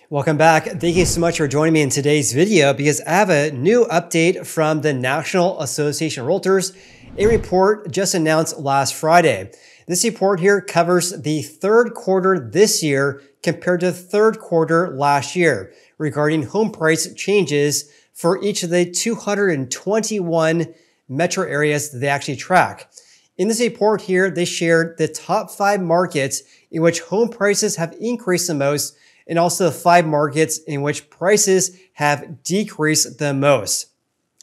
Welcome back. Thank you so much for joining me in today's video because I have a new update from the National Association of Realtors, a report just announced last Friday. This report here covers the third quarter this year compared to the third quarter last year regarding home price changes for each of the 221 metro areas that they actually track. In this report here, they shared the top 5 markets in which home prices have increased the most and also the 5 markets in which prices have decreased the most.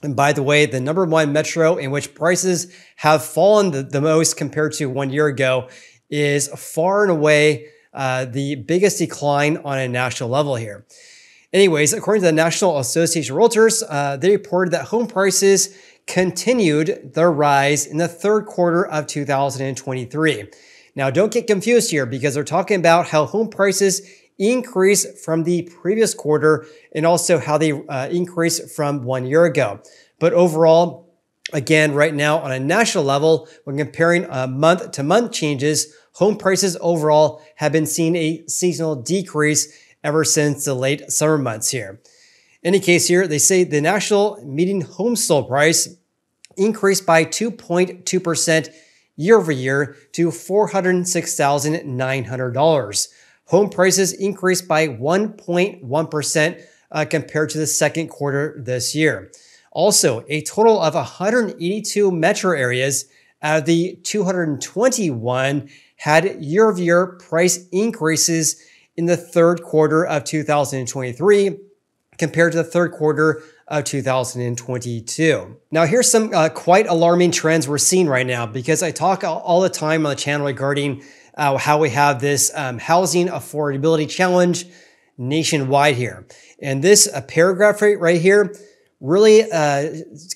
And by the way, the number 1 metro in which prices have fallen the most compared to 1 year ago is far and away the biggest decline on a national level here. Anyways, according to the National Association of Realtors, they reported that home prices continued their rise in the third quarter of 2023. Now, don't get confused here because they're talking about how home prices increased from the previous quarter and also how they increased from 1 year ago. But overall, again, right now on a national level, when comparing month-to-month changes, home prices overall have been seeing a seasonal decrease ever since the late summer months here. In any case here, they say the national median home sold price increased by 2.2% year over year to $406,900. Home prices increased by 1.1% compared to the second quarter this year. Also, a total of 182 metro areas out of the 221 had year-over-year price increases in the third quarter of 2023 compared to the third quarter of 2022. Now, here's some quite alarming trends we're seeing right now because I talk all the time on the channel regarding how we have this housing affordability challenge nationwide here. And this paragraph right here really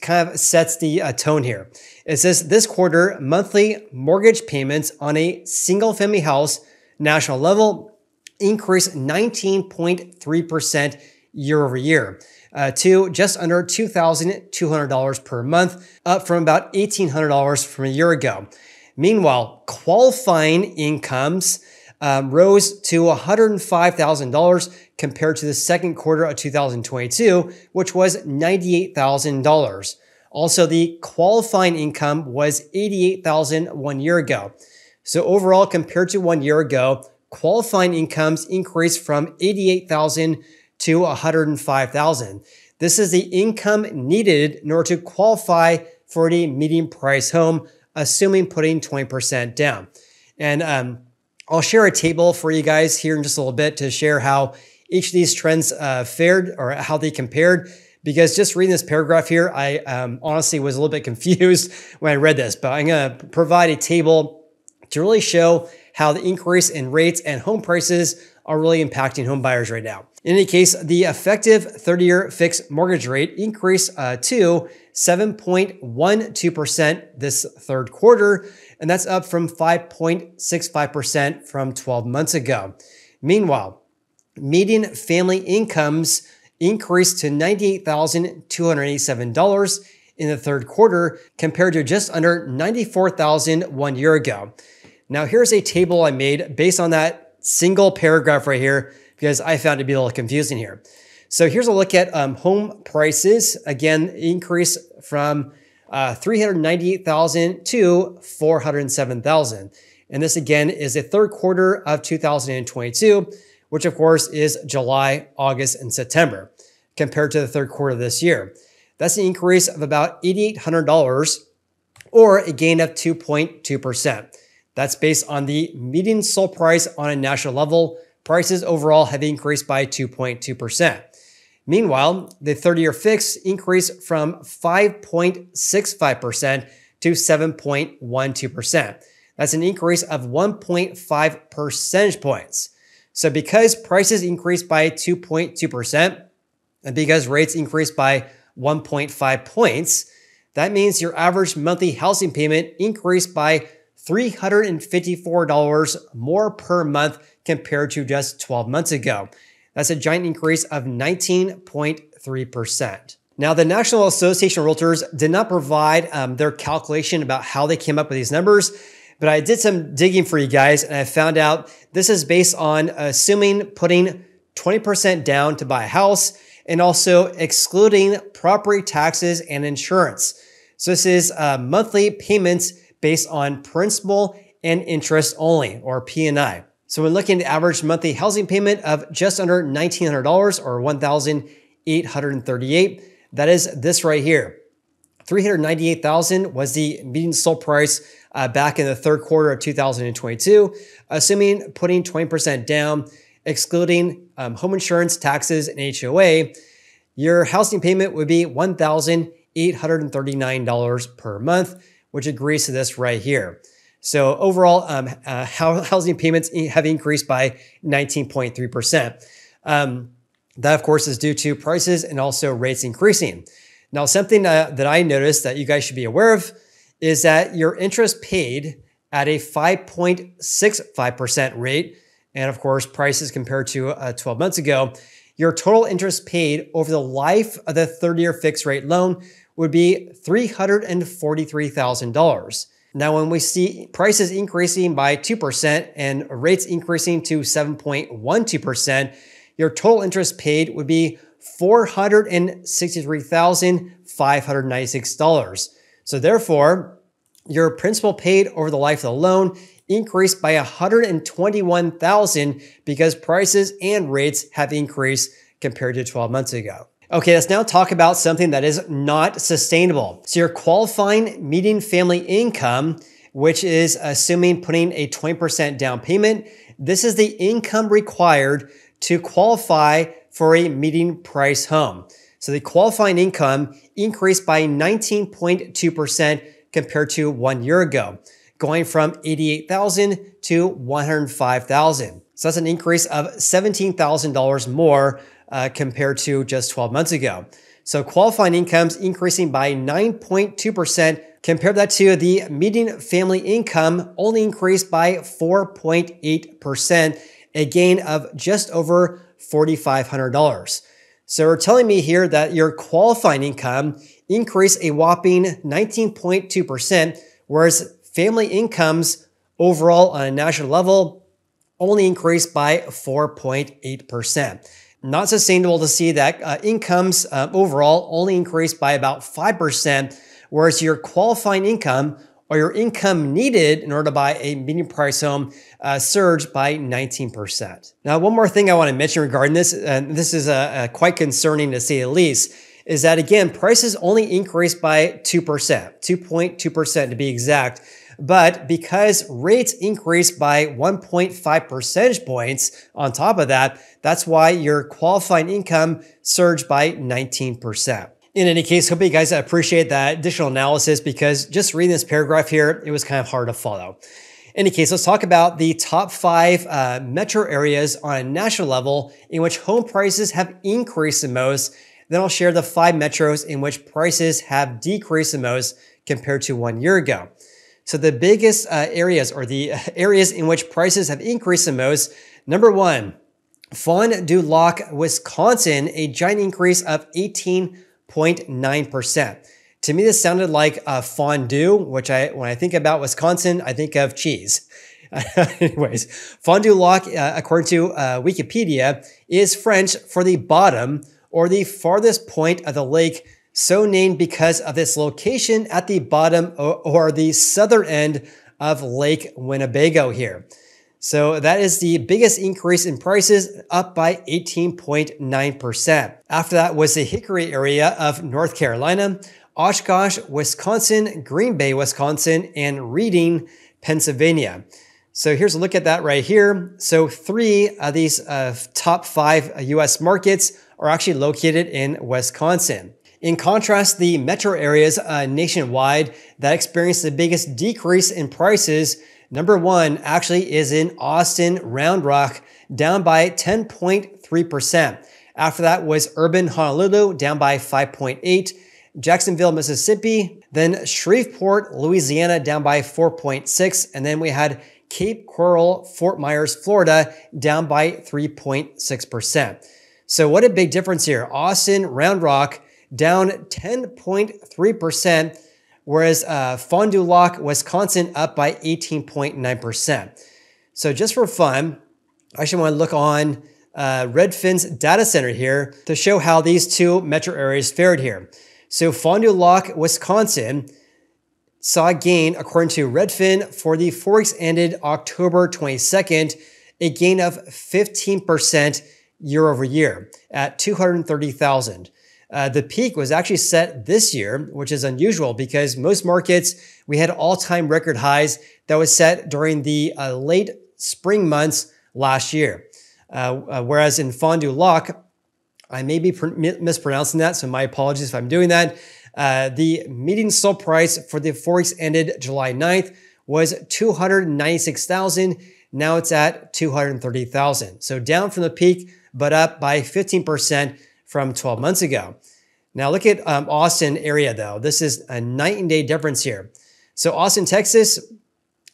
kind of sets the tone here. It says this quarter, monthly mortgage payments on a single family house national level increased 19.3% year over year to just under $2,200 per month, up from about $1,800 from a year ago. Meanwhile, qualifying incomes rose to $105,000 compared to the second quarter of 2022, which was $98,000. Also, the qualifying income was $88,000 1 year ago. So overall, compared to 1 year ago, qualifying incomes increased from $88,000 to $105,000. This is the income needed in order to qualify for the median price home, assuming putting 20% down. And I'll share a table for you guys here in just a little bit to share how each of these trends fared or how they compared. Because just reading this paragraph here, I honestly was a little bit confused when I read this, but I'm going to provide a table to really show how the increase in rates and home prices are really impacting home buyers right now. In any case, the effective 30-year fixed mortgage rate increased to 7.12% this third quarter, and that's up from 5.65% from 12 months ago. Meanwhile, median family incomes increased to $98,287 in the third quarter compared to just under $94,000 1 year ago. Now, here's a table I made based on that single paragraph right here because I found it to be a little confusing here. So here's a look at home prices. Again, increase from $398,000 to $407,000. And this again is the third quarter of 2022, which of course is July, August, and September compared to the third quarter of this year. That's an increase of about $8,800 or a gain of 2.2%. That's based on the median sold price on a national level. Prices overall have increased by 2.2%. Meanwhile, the 30-year fix increased from 5.65% to 7.12%. That's an increase of 1.5 percentage points. So because prices increased by 2.2% and because rates increased by 1.5 points, that means your average monthly housing payment increased by $354 more per month compared to just 12 months ago. That's a giant increase of 19.3%. Now, the National Association of Realtors did not provide their calculation about how they came up with these numbers, but I did some digging for you guys and I found out this is based on assuming putting 20% down to buy a house, and also excluding property taxes and insurance. So this is monthly payments based on principal and interest only, or P&I. So when looking at the average monthly housing payment of just under $1,900 or $1,838, that is this right here. $398,000 was the median sold price back in the third quarter of 2022, assuming putting 20% down, excluding home insurance, taxes, and HOA, your housing payment would be $1,839 per month, which agrees to this right here. So overall, housing payments have increased by 19.3%. That, of course, is due to prices and also rates increasing. Now, something that I noticed that you guys should be aware of is that your interest paid at a 5.65% rate, and of course, prices compared to 12 months ago, your total interest paid over the life of the 30-year fixed rate loan would be $343,000. Now, when we see prices increasing by 2% and rates increasing to 7.12%, your total interest paid would be $463,596. So therefore, your principal paid over the life of the loan increased by $121,000 because prices and rates have increased compared to 12 months ago. Okay, let's now talk about something that is not sustainable. So your qualifying median family income, which is assuming putting a 20% down payment, this is the income required to qualify for a median price home. So the qualifying income increased by 19.2% compared to 1 year ago, going from $88,000 to $105,000. So that's an increase of $17,000 more compared to just 12 months ago. So qualifying incomes increasing by 9.2%. Compare that to the median family income only increased by 4.8%, a gain of just over $4,500. So we're telling me here that your qualifying income increased a whopping 19.2%, whereas family incomes overall on a national level only increased by 4.8%. Not sustainable to see that incomes overall only increased by about 5%, whereas your qualifying income or your income needed in order to buy a median price home surged by 19%. Now, one more thing I want to mention regarding this, and this is quite concerning to say the least, is that again, prices only increased by 2%, 2.2% to be exact. But because rates increased by 1.5 percentage points on top of that, that's why your qualifying income surged by 19%. In any case, hope you guys appreciate that additional analysis because just reading this paragraph here, it was kind of hard to follow. In any case, let's talk about the top 5 metro areas on a national level in which home prices have increased the most. Then I'll share the 5 metros in which prices have decreased the most compared to 1 year ago. So the biggest areas or the areas in which prices have increased the most, number 1, Fond du Lac, Wisconsin, a giant increase of 18.9%. To me, this sounded like fondue, which when I think about Wisconsin, I think of cheese. Anyways, Fond du Lac, according to Wikipedia, is French for the bottom or the farthest point of the lake, so named because of its location at the bottom or the southern end of Lake Winnebago here. So that is the biggest increase in prices, up by 18.9%. After that was the Hickory area of North Carolina, Oshkosh, Wisconsin, Green Bay, Wisconsin, and Reading, Pennsylvania. So here's a look at that right here. So 3 of these top 5 US markets are actually located in Wisconsin. In contrast, the metro areas nationwide that experienced the biggest decrease in prices, number 1 actually is in Austin, Round Rock, down by 10.3%. After that was urban Honolulu, down by 5.8%. Jacksonville, Mississippi, then Shreveport, Louisiana, down by 4.6%. And then we had Cape Coral, Fort Myers, Florida, down by 3.6%. So what a big difference here. Austin, Round Rock, down 10.3%, whereas Fond du Lac, Wisconsin, up by 18.9%. So just for fun, I actually want to look on Redfin's data center here to show how these two metro areas fared here. So Fond du Lac, Wisconsin saw a gain, according to Redfin, for the 4 weeks ended October 22nd, a gain of 15% year over year at 230,000. The peak was actually set this year, which is unusual because most markets, we had all-time record highs that was set during the late spring months last year. Whereas in Fond du Lac, I may be mispronouncing that, so my apologies if I'm doing that. The median sold price for the 4 weeks ended July 9th was 296,000. Now it's at 230,000. So down from the peak, but up by 15% from 12 months ago. Now look at Austin area though. This is a night and day difference here. So Austin, Texas,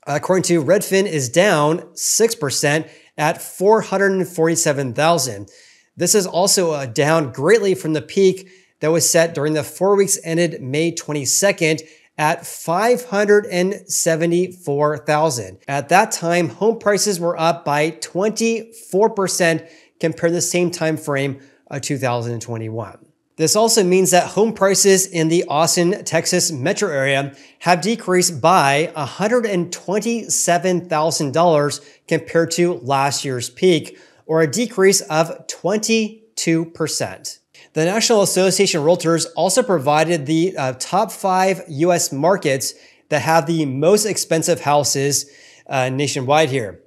according to Redfin, is down 6% at 447,000. This is also down greatly from the peak that was set during the 4 weeks ended May 22nd at 574,000. At that time, home prices were up by 24% compared to the same time frame of 2021. This also means that home prices in the Austin, Texas metro area have decreased by $127,000 compared to last year's peak, or a decrease of 22%. The National Association of Realtors also provided the top 5 U.S. markets that have the most expensive houses nationwide here.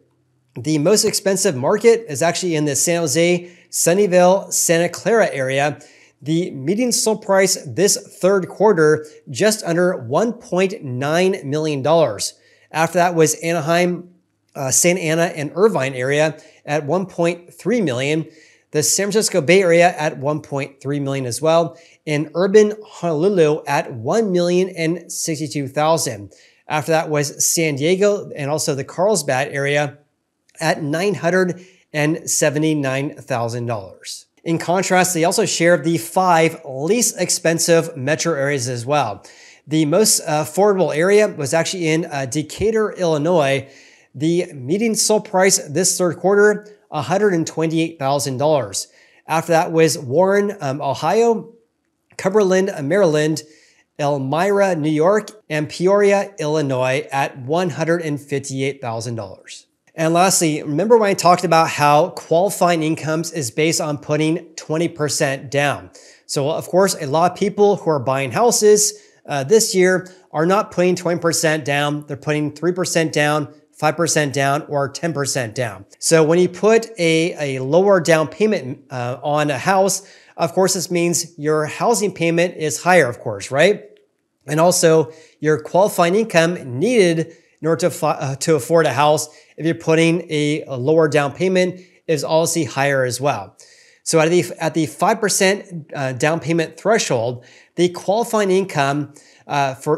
The most expensive market is actually in the San Jose, Sunnyvale, Santa Clara area. The median sold price this third quarter, just under $1.9 million. After that was Anaheim, Santa Ana, and Irvine area at $1.3 million. The San Francisco Bay Area at $1.3 million as well, and urban Honolulu at $1,062,000. After that was San Diego and also the Carlsbad area at $979,000. In contrast, they also shared the 5 least expensive metro areas as well. The most affordable area was actually in Decatur, Illinois. The median sold price this third quarter, $128,000. After that was Warren, Ohio, Cumberland, Maryland, Elmira, New York, and Peoria, Illinois at $158,000. And lastly, remember when I talked about how qualifying incomes is based on putting 20% down. So of course, a lot of people who are buying houses this year are not putting 20% down. They're putting 3% down, 5% down, or 10% down. So when you put a lower down payment on a house, of course, this means your housing payment is higher, of course, right? And also your qualifying income needed in order to afford a house, if you're putting a lower down payment, is obviously higher as well. So at the 5% down payment threshold, the qualifying income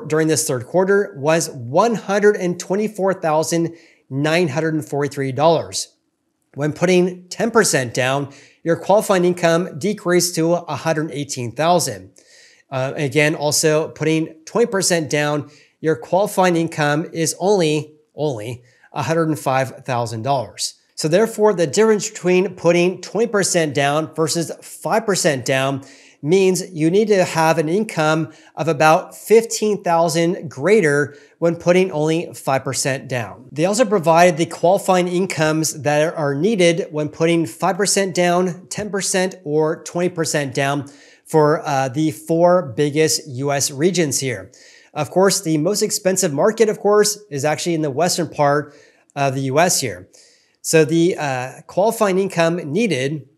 during this third quarter was $124,943. When putting 10% down, your qualifying income decreased to $118,000. Again, also putting 20% down, your qualifying income is only $105,000. So therefore, the difference between putting 20% down versus 5% down means you need to have an income of about $15,000 greater when putting only 5% down. They also provide the qualifying incomes that are needed when putting 5% down, 10%, or 20% down for the 4 biggest US regions here. Of course, the most expensive market, of course, is actually in the western part of the US here. So the qualifying income needed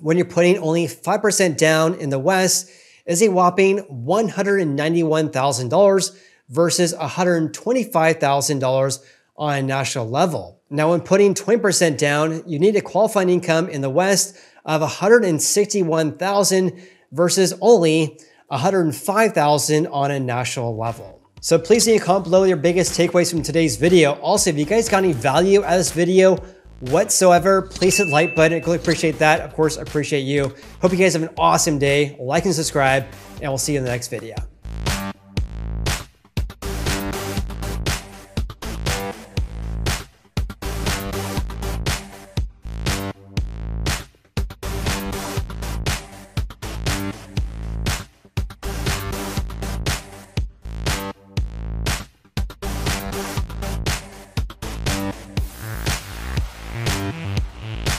when you're putting only 5% down in the West is a whopping $191,000 versus $125,000 on a national level. Now, when putting 20% down, you need a qualifying income in the West of $161,000 versus only $105,000 on a national level. So please leave a comment below your biggest takeaways from today's video. Also, if you guys got any value out of this video whatsoever, please hit the like button. I really appreciate that. Of course, I appreciate you. Hope you guys have an awesome day. Like and subscribe, and we'll see you in the next video.